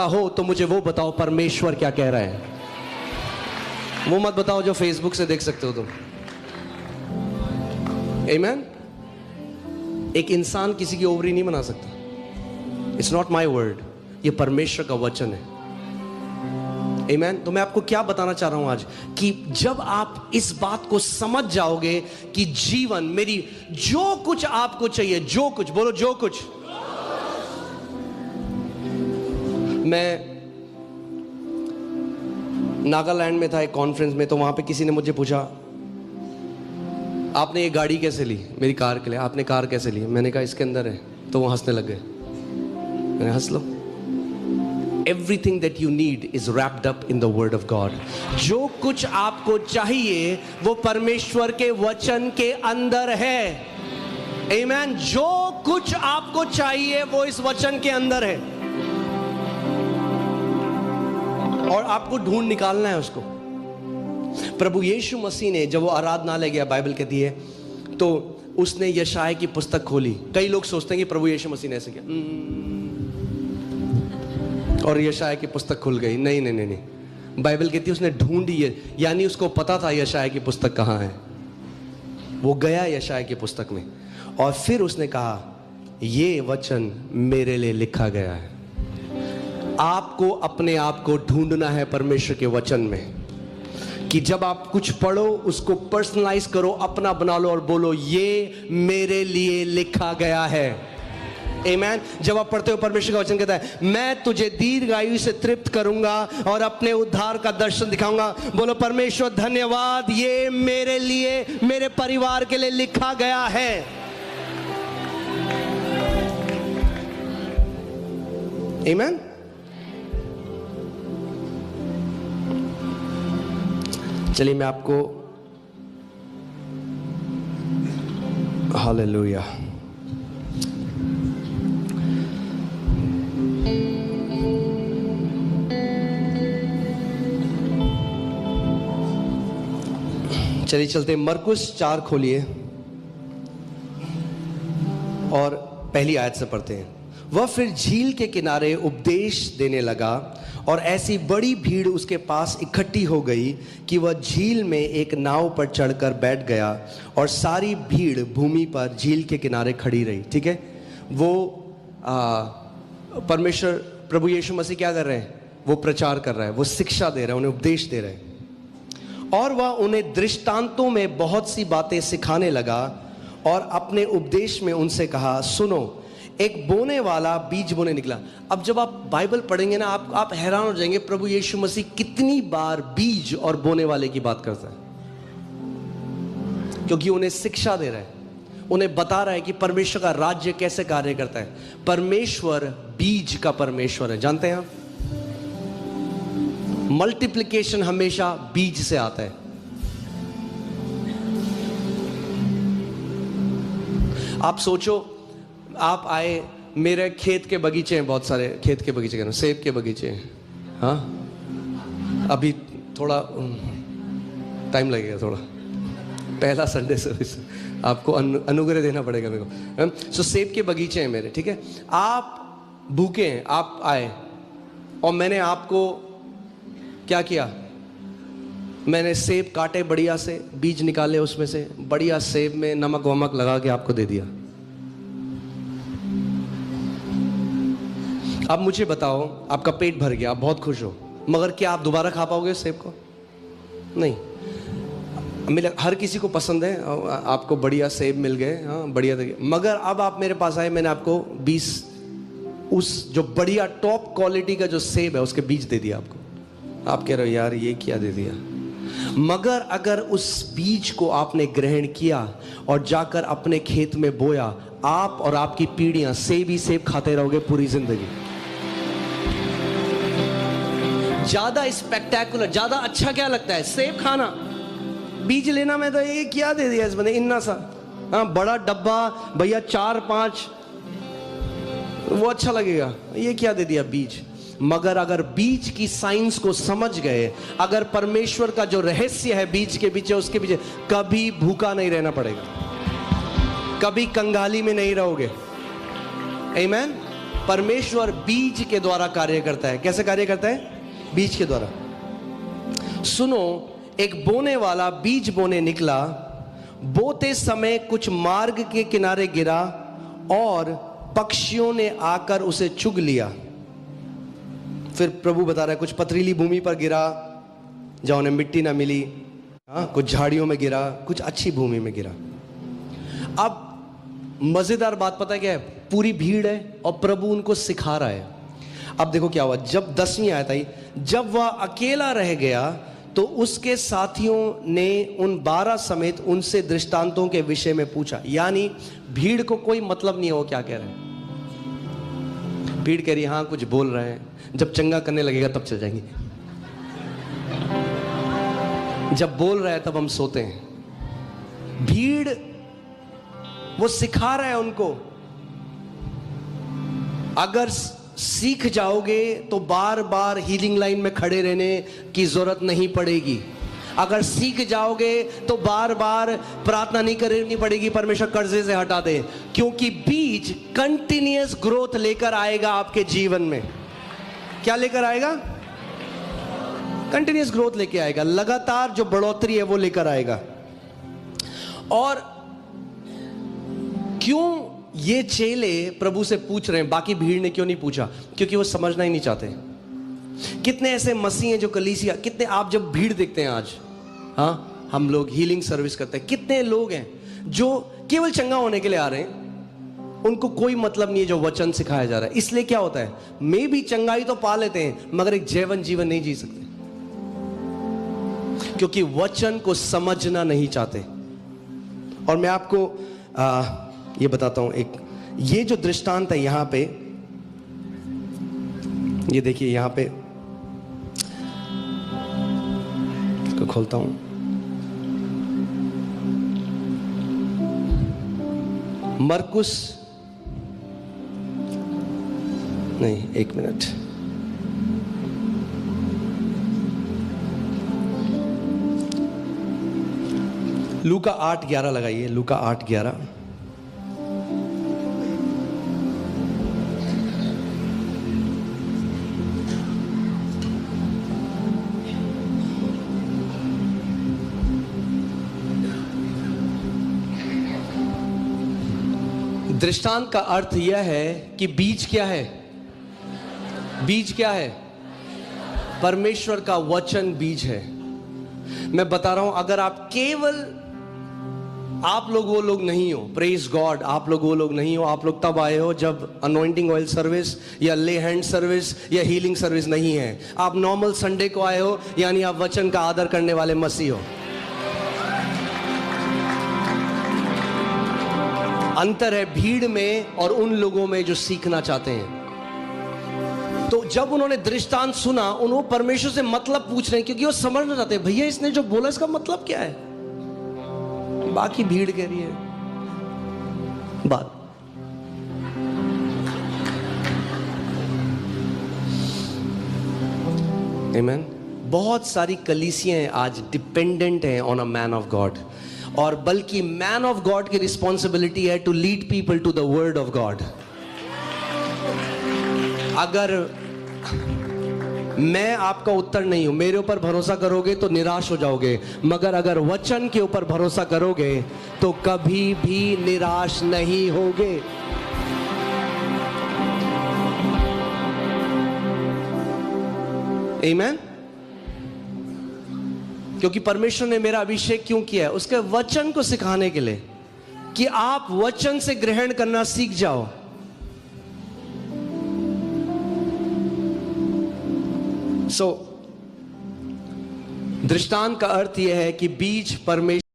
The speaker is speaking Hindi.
हो तो मुझे वो बताओ परमेश्वर क्या कह रहा है। वो मत बताओ जो फेसबुक से देख सकते हो तुम। आमीन। एक इंसान किसी की ओवरी नहीं बना सकता। इट्स नॉट माई वर्ड, ये परमेश्वर का वचन है। आमीन। तो मैं आपको क्या बताना चाह रहा हूं आज कि जब आप इस बात को समझ जाओगे कि जीवन मेरी जो कुछ आपको चाहिए, जो कुछ बोलो, जो कुछ। मैं नागालैंड में था एक कॉन्फ्रेंस में, तो वहां पे किसी ने मुझे पूछा आपने ये गाड़ी कैसे ली, मेरी कार के लिए आपने कार कैसे ली। मैंने कहा इसके अंदर है। तो वो हंसने लग गए। मैंने हंस लो। Everything that you need is wrapped up in the word of God. जो कुछ आपको चाहिए वो परमेश्वर के वचन के अंदर है। आमीन। जो कुछ आपको चाहिए वो इस वचन के अंदर है और आपको ढूंढ निकालना है उसको। प्रभु यीशु मसीह ने जब वो आराधनालय गया, बाइबल कहती है, तो उसने यशाया की पुस्तक खोली। कई लोग सोचते हैं कि प्रभु यीशु मसीह ने ऐसे किया और यशाया की पुस्तक खुल गई। नहीं नहीं नहीं नहीं, बाइबल कहती है उसने ढूंढी है, यानी उसको पता था यशाया की पुस्तक कहाँ है। वो गया यशाया की पुस्तक में और फिर उसने कहा ये वचन मेरे लिए लिखा गया है। आपको अपने आप को ढूंढना है परमेश्वर के वचन में, कि जब आप कुछ पढ़ो उसको पर्सनलाइज करो, अपना बना लो और बोलो ये मेरे लिए लिखा गया है। आमीन। जब आप पढ़ते हो परमेश्वर का वचन कहता है मैं तुझे दीर्घायु से तृप्त करूंगा और अपने उद्धार का दर्शन दिखाऊंगा। बोलो परमेश्वर धन्यवाद, ये मेरे लिए, मेरे परिवार के लिए लिखा गया है। आमीन। चलिए मैं आपको, हालेलुया, चलिए चलते मरकुस 4 खोलिए और पहली आयत से पढ़ते हैं। वह फिर झील के किनारे उपदेश देने लगा और ऐसी बड़ी भीड़ उसके पास इकट्ठी हो गई कि वह झील में एक नाव पर चढ़कर बैठ गया और सारी भीड़ भूमि पर झील के किनारे खड़ी रही। ठीक है। वो परमेश्वर प्रभु यीशु मसीह क्या कर रहे हैं, वो प्रचार कर रहा है, वो शिक्षा दे रहा है, उन्हें उपदेश दे रहे हैं और वह उन्हें दृष्टांतों में बहुत सी बातें सिखाने लगा और अपने उपदेश में उनसे कहा, सुनो, एक बोने वाला बीज बोने निकला। अब जब आप बाइबल पढ़ेंगे ना, आप हैरान हो जाएंगे प्रभु यीशु मसीह कितनी बार बीज और बोने वाले की बात करता है, क्योंकि उन्हें शिक्षा दे रहा है, उन्हें बता रहा है कि परमेश्वर का राज्य कैसे कार्य करता है। परमेश्वर बीज का परमेश्वर है, जानते हैं आप। मल्टीप्लिकेशन हमेशा बीज से आता है। आप सोचो, आप आए, मेरे खेत के बगीचे हैं, बहुत सारे खेत के बगीचे, कहना सेब के बगीचे हैं। हाँ, अभी थोड़ा टाइम लगेगा, थोड़ा पहला संडे सर्विस, आपको अनुग्रह देना पड़ेगा मेरे को। सो सेब के बगीचे हैं मेरे, ठीक है। आप भूखे हैं, आप आए और मैंने आपको क्या किया, मैंने सेब काटे बढ़िया से, बीज निकाले उसमें से, बढ़िया सेब में नमक वमक लगा के आपको दे दिया। अब मुझे बताओ, आपका पेट भर गया, आप बहुत खुश हो, मगर क्या आप दोबारा खा पाओगे सेब को? नहीं। मिला, हर किसी को पसंद है, आपको बढ़िया सेब मिल गए, हाँ बढ़िया थे, मगर अब आप मेरे पास आए, मैंने आपको 20 उस जो बढ़िया टॉप क्वालिटी का जो सेब है उसके बीज दे दिया आपको। आप कह रहे हो यार ये क्या दे दिया, मगर अगर उस बीज को आपने ग्रहण किया और जाकर अपने खेत में बोया, आप और आपकी पीढ़ियां सेब ही सेब खाते रहोगे पूरी जिंदगी। ज्यादा स्पेक्टेकुलर, ज्यादा अच्छा क्या लगता है, सेब खाना, बीज लेना। में तो ये क्या दे दिया इस बंदे, इन्ना सा, हाँ बड़ा डब्बा भैया 4-5, वो अच्छा लगेगा, ये क्या दे दिया बीज। मगर अगर बीज की साइंस को समझ गए, अगर परमेश्वर का जो रहस्य है बीज के पीछे, उसके पीछे, कभी भूखा नहीं रहना पड़ेगा, कभी कंगाली में नहीं रहोगे। आमीन। परमेश्वर बीज के द्वारा कार्य करता है। कैसे कार्य करता है? बीज के द्वारा। सुनो, एक बोने वाला बीज बोने निकला, बोते समय कुछ मार्ग के किनारे गिरा और पक्षियों ने आकर उसे चुग लिया। फिर प्रभु बता रहा है कुछ पथरीली भूमि पर गिरा जहां उन्हें मिट्टी ना मिली, कुछ झाड़ियों में गिरा, कुछ अच्छी भूमि में गिरा। अब मजेदार बात पता है क्या है? पूरी भीड़ है और प्रभु उनको सिखा रहा है। अब देखो क्या हुआ, जब 10वीं आयत आई, जब वह अकेला रह गया तो उसके साथियों ने उन 12 समेत उनसे दृष्टांतों के विषय में पूछा। यानी भीड़ को कोई मतलब नहीं है वो क्या कह रहे हैं। भीड़ कह रही है हाँ कुछ बोल रहे हैं, जब चंगा करने लगेगा तब चल जाएंगे, जब बोल रहा है तब हम सोते हैं। भीड़ वो सिखा रहा है उनको, अगर सीख जाओगे तो बार बार हीलिंग लाइन में खड़े रहने की जरूरत नहीं पड़ेगी। अगर सीख जाओगे तो बार बार प्रार्थना नहीं करनी पड़ेगी परमेश्वर कर्जे से हटा दे, क्योंकि बीज कंटिन्यूअस ग्रोथ लेकर आएगा आपके जीवन में। क्या लेकर आएगा? कंटिन्यूअस ग्रोथ लेके आएगा, लगातार जो बढ़ोतरी है वो लेकर आएगा। और क्यों ये चेले प्रभु से पूछ रहे हैं, बाकी भीड़ ने क्यों नहीं पूछा? क्योंकि वो समझना ही नहीं चाहते। कितने ऐसे मसीह हैं जो कलीसिया, कितने आप जब भीड़ देखते हैं आज, हाँ हम लोग हीलिंग सर्विस करते हैं, कितने लोग हैं जो केवल चंगा होने के लिए आ रहे हैं, उनको कोई मतलब नहीं है जो वचन सिखाया जा रहा है। इसलिए क्या होता है, मे भी चंगाई तो पा लेते हैं मगर एक जीवन नहीं जी सकते, क्योंकि वचन को समझना नहीं चाहते। और मैं आपको ये बताता हूं, एक ये जो दृष्टांत है यहां पे, ये देखिए यहां पे, इसको खोलता हूं। मरकुस नहीं, एक मिनट, लूका 8:11 लगाइए, लूका 8:11। दृष्टांत का अर्थ यह है कि बीज क्या है? बीज क्या है? परमेश्वर का वचन बीज है। मैं बता रहा हूं, अगर आप केवल, आप लोग वो लोग नहीं हो, प्रेज गॉड, आप लोग वो लोग नहीं हो। आप लोग तब आए हो जब अनॉइंटिंग ऑयल सर्विस या ले हैंड सर्विस या हीलिंग सर्विस नहीं है। आप नॉर्मल संडे को आए हो, यानी आप वचन का आदर करने वाले मसीह हो। अंतर है भीड़ में और उन लोगों में जो सीखना चाहते हैं। तो जब उन्होंने दृष्टांत सुना, उन्होंने परमेश्वर से मतलब पूछ रहे हैं, क्योंकि वो समझना चाहते हैं भैया इसने जो बोला इसका मतलब क्या है। बाकी भीड़ कह रही है बात। आमीन। बहुत सारी कलीसियां आज डिपेंडेंट हैं on a man of God, और बल्कि मैन ऑफ गॉड की रिस्पॉन्सिबिलिटी है to lead people to the word of God. अगर मैं आपका उत्तर नहीं हूं, मेरे ऊपर भरोसा करोगे तो निराश हो जाओगे, मगर अगर वचन के ऊपर भरोसा करोगे तो कभी भी निराश नहीं होगे। आमीन। क्योंकि परमेश्वर ने मेरा अभिषेक क्यों किया है? उसके वचन को सिखाने के लिए, कि आप वचन से ग्रहण करना सीख जाओ। दृष्टांत का अर्थ यह है कि बीज परमेश्वर